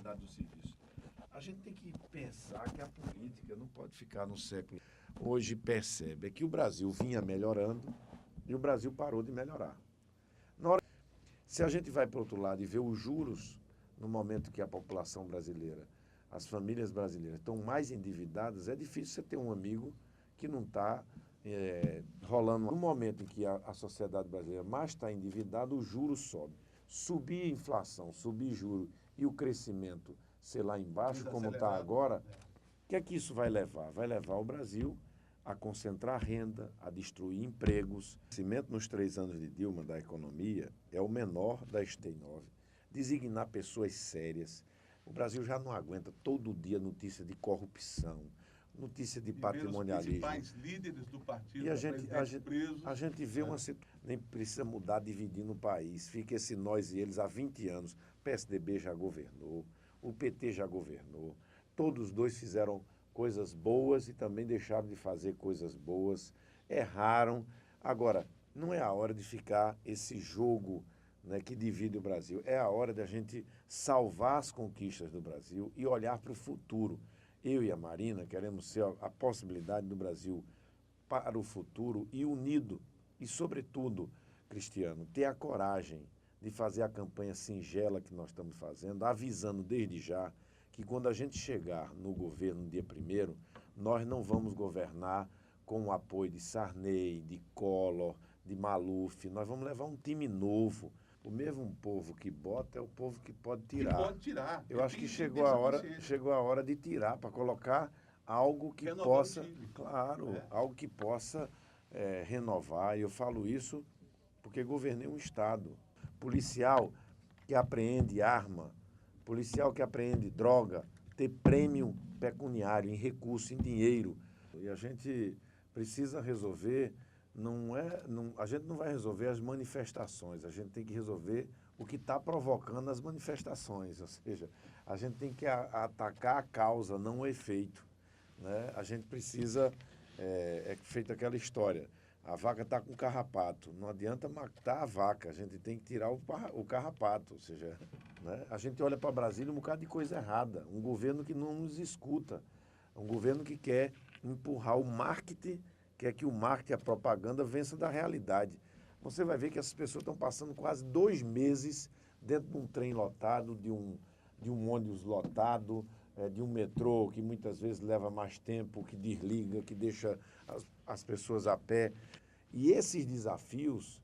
qualidade do serviço. A gente tem que pensar que a política não pode ficar no século. Hoje percebe que o Brasil vinha melhorando e o Brasil parou de melhorar. Se a gente vai para o outro lado e vê os juros, no momento que a população brasileira, as famílias brasileiras estão mais endividadas, é difícil você ter um amigo que não está rolando. No momento em que a sociedade brasileira mais está endividada, o juro sobe. Subir a inflação, subir juro e o crescimento ser lá embaixo, como está agora, o que é que isso vai levar? Vai levar o Brasil a concentrar renda, a destruir empregos. O crescimento nos 3 anos de Dilma da economia é o menor da ST9. Designar pessoas sérias. O Brasil já não aguenta todo dia notícia de corrupção, notícia de patrimonialismo. Os principais líderes do partido, e a gente vê uma situação, nem precisa mudar, dividindo o país. Fica esse nós e eles há 20 anos. O PSDB já governou, o PT já governou. Todos os dois fizeram coisas boas e também deixaram de fazer coisas boas. Erraram. Agora, não é a hora de ficar esse jogo, né, que divide o Brasil. É a hora de a gente salvar as conquistas do Brasil e olhar para o futuro. Eu e a Marina queremos ser a possibilidade do Brasil para o futuro e unido. E, sobretudo, Cristiano, ter a coragem de fazer a campanha singela que nós estamos fazendo, avisando desde já que quando a gente chegar no governo no dia 1º, nós não vamos governar com o apoio de Sarney, de Collor, de Maluf. Nós vamos levar um time novo. O mesmo povo que bota é o povo que pode tirar. Que pode tirar. Eu acho que chegou a hora de tirar, para colocar algo que possa, algo que possa renovar. E eu falo isso porque governei um Estado. Policial que apreende arma, policial que apreende droga, ter prêmio pecuniário, em recurso, em dinheiro. E a gente precisa resolver. A gente não vai resolver as manifestações, a gente tem que resolver o que está provocando as manifestações, ou seja, a gente tem que atacar a causa, não o efeito, né? A gente precisa, feita aquela história, a vaca está com carrapato, não adianta matar a vaca, a gente tem que tirar o carrapato, ou seja, né? A gente olha para Brasília um bocado de coisa errada, um governo que não nos escuta, um governo que quer empurrar o marketing, quer que o marketing e a propaganda vença da realidade. Você vai ver que essas pessoas estão passando quase 2 meses dentro de um trem lotado, de um ônibus lotado, de um metrô que muitas vezes leva mais tempo, que desliga, que deixa as pessoas a pé. E esses desafios,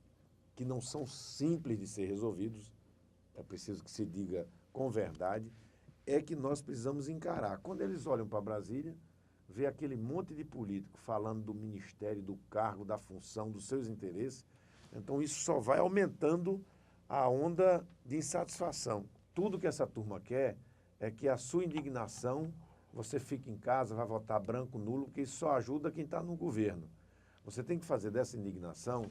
que não são simples de ser resolvidos, é preciso que se diga com verdade, é que nós precisamos encarar. Quando eles olham para Brasília, ver aquele monte de político falando do ministério, do cargo, da função, dos seus interesses, então isso só vai aumentando a onda de insatisfação. Tudo que essa turma quer é que a sua indignação, você fique em casa, vai votar branco, nulo, porque isso só ajuda quem está no governo. Você tem que fazer dessa indignação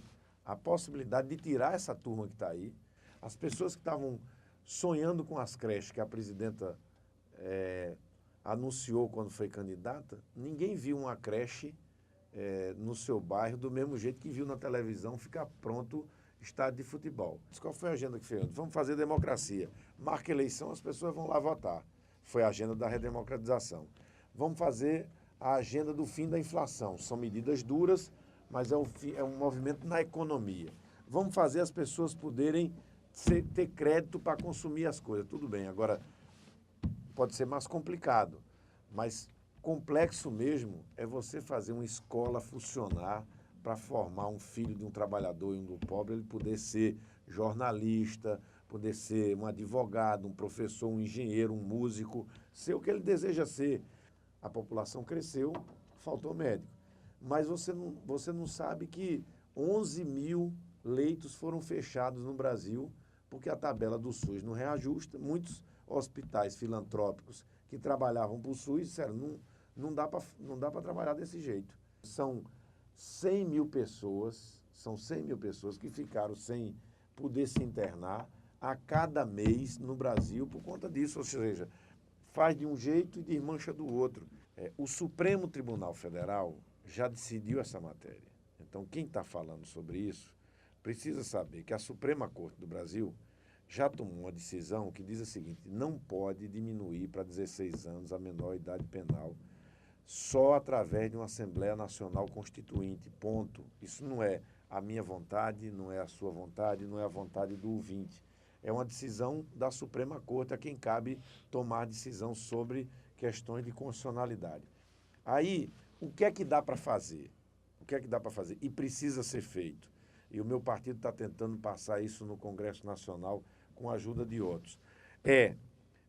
a possibilidade de tirar essa turma que está aí, as pessoas que estavam sonhando com as creches que a presidenta anunciou quando foi candidata, ninguém viu uma creche no seu bairro do mesmo jeito que viu na televisão ficar pronto estádio de futebol. Qual foi a agenda que fez? Vamos fazer democracia. Marca eleição, as pessoas vão lá votar. Foi a agenda da redemocratização. Vamos fazer a agenda do fim da inflação. São medidas duras, mas é um movimento na economia. Vamos fazer as pessoas poderem ter crédito para consumir as coisas. Tudo bem, agora pode ser mais complicado, mas complexo mesmo é você fazer uma escola funcionar para formar um filho de um trabalhador e um do pobre, ele poder ser jornalista, poder ser um advogado, um professor, um engenheiro, um músico, ser o que ele deseja ser. A população cresceu, faltou médico. Mas você não sabe que 11 mil leitos foram fechados no Brasil porque a tabela do SUS não reajusta. Muitos hospitais filantrópicos que trabalhavam para o SUS disseram, não dá para trabalhar desse jeito. São 100 mil pessoas que ficaram sem poder se internar a cada mês no Brasil por conta disso, ou seja, faz de um jeito e desmancha do outro. O Supremo Tribunal Federal já decidiu essa matéria. Então, quem está falando sobre isso precisa saber que a Suprema Corte do Brasil já tomou uma decisão que diz o seguinte: não pode diminuir para 16 anos a menor idade penal só através de uma Assembleia Nacional Constituinte, ponto. Isso não é a minha vontade, não é a sua vontade, não é a vontade do ouvinte. É uma decisão da Suprema Corte, a quem cabe tomar decisão sobre questões de constitucionalidade. Aí, o que é que dá para fazer? O que é que dá para fazer? E precisa ser feito. E o meu partido está tentando passar isso no Congresso Nacional com a ajuda de outros. É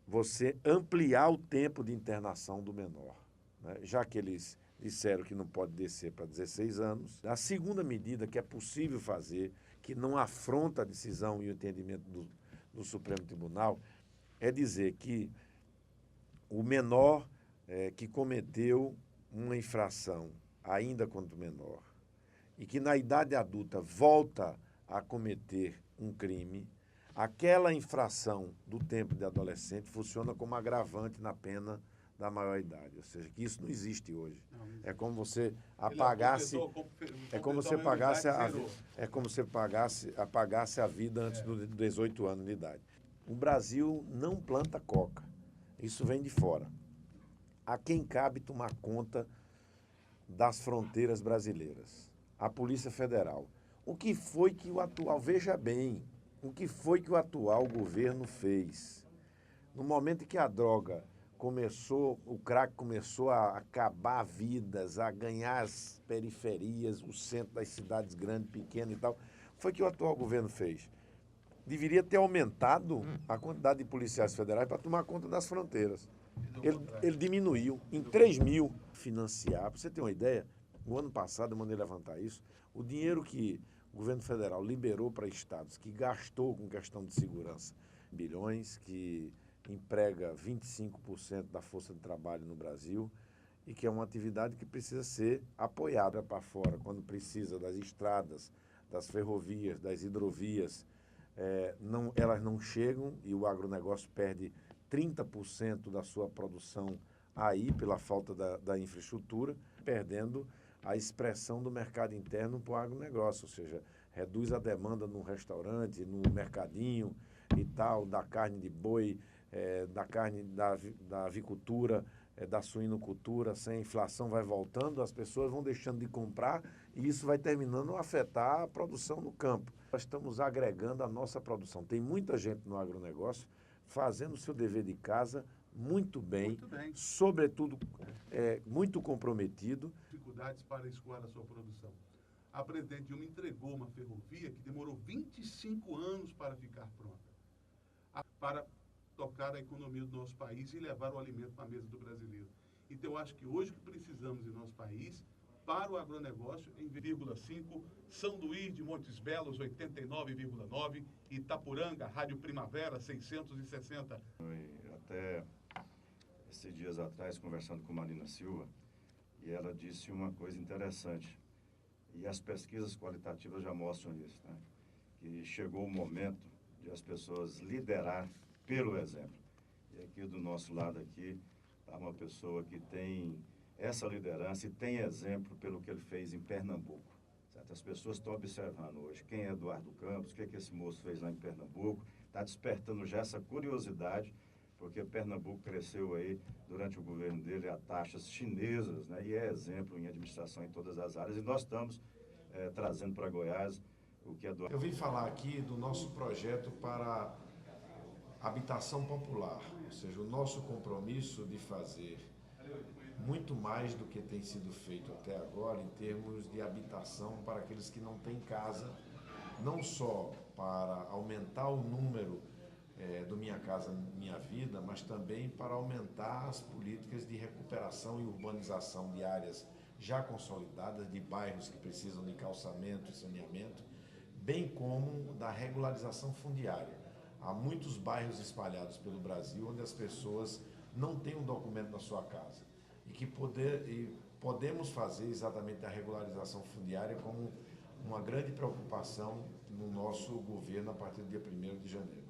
você ampliar o tempo de internação do menor, né? Já que eles disseram que não pode descer para 16 anos. A segunda medida que é possível fazer, que não afronta a decisão e o entendimento do Supremo Tribunal, é dizer que o menor que cometeu uma infração, ainda quando menor, e que na idade adulta volta a cometer um crime, aquela infração do tempo de adolescente funciona como agravante na pena da maioridade, ou seja, que isso não existe hoje. É como você apagasse, apagasse a vida antes dos 18 anos de idade. O Brasil não planta coca, isso vem de fora. A quem cabe tomar conta das fronteiras brasileiras? A Polícia Federal. O que foi que o atual, veja bem, o que foi que o atual governo fez? No momento em que a droga começou, o crack começou a acabar vidas, a ganhar as periferias, o centro das cidades grandes, pequenas e tal, foi que o atual governo fez? Deveria ter aumentado a quantidade de policiais federais para tomar conta das fronteiras. Ele diminuiu em 3 mil financiar. Para você ter uma ideia, o ano passado, eu mandei levantar isso, o dinheiro que o governo federal liberou para estados, que gastou com questão de segurança, bilhões, que emprega 25% da força de trabalho no Brasil e que é uma atividade que precisa ser apoiada para fora, quando precisa das estradas, das ferrovias, das hidrovias, elas não chegam e o agronegócio perde 30% da sua produção aí pela falta da infraestrutura, perdendo a expressão do mercado interno para o agronegócio, ou seja, reduz a demanda no restaurante, no mercadinho e tal, da carne de boi, da carne da avicultura, da suinocultura. Sem inflação vai voltando, as pessoas vão deixando de comprar e isso vai terminando a afetar a produção no campo. Nós estamos agregando a nossa produção. Tem muita gente no agronegócio fazendo o seu dever de casa muito bem. Sobretudo muito comprometido. Dificuldades para escoar a sua produção. A presidente Dilma entregou uma ferrovia que demorou 25 anos para ficar pronta, para tocar a economia do nosso país e levar o alimento para a mesa do brasileiro. Então, eu acho que hoje o que precisamos em nosso país, para o agronegócio, em 0,5, São Luís de Montes Belos, 89,9, Itapuranga, Rádio Primavera, 660. Até esses dias atrás, conversando com Marina Silva, e ela disse uma coisa interessante, e as pesquisas qualitativas já mostram isso, né? Que chegou o momento de as pessoas liderar pelo exemplo. E aqui do nosso lado aqui está uma pessoa que tem essa liderança e tem exemplo pelo que ele fez em Pernambuco. Certo? As pessoas estão observando hoje quem é Eduardo Campos, o que esse moço fez lá em Pernambuco, está despertando já essa curiosidade, porque Pernambuco cresceu aí, durante o governo dele, a taxas chinesas, né? E é exemplo em administração em todas as áreas. E nós estamos trazendo para Goiás o que é do... Eu vim falar aqui do nosso projeto para habitação popular, ou seja, o nosso compromisso de fazer muito mais do que tem sido feito até agora em termos de habitação para aqueles que não têm casa, não só para aumentar o número do Minha Casa Minha Vida, mas também para aumentar as políticas de recuperação e urbanização de áreas já consolidadas, de bairros que precisam de calçamento e saneamento, bem como da regularização fundiária. Há muitos bairros espalhados pelo Brasil onde as pessoas não têm um documento na sua casa e que podemos fazer exatamente a regularização fundiária como uma grande preocupação no nosso governo a partir do dia 1º de janeiro.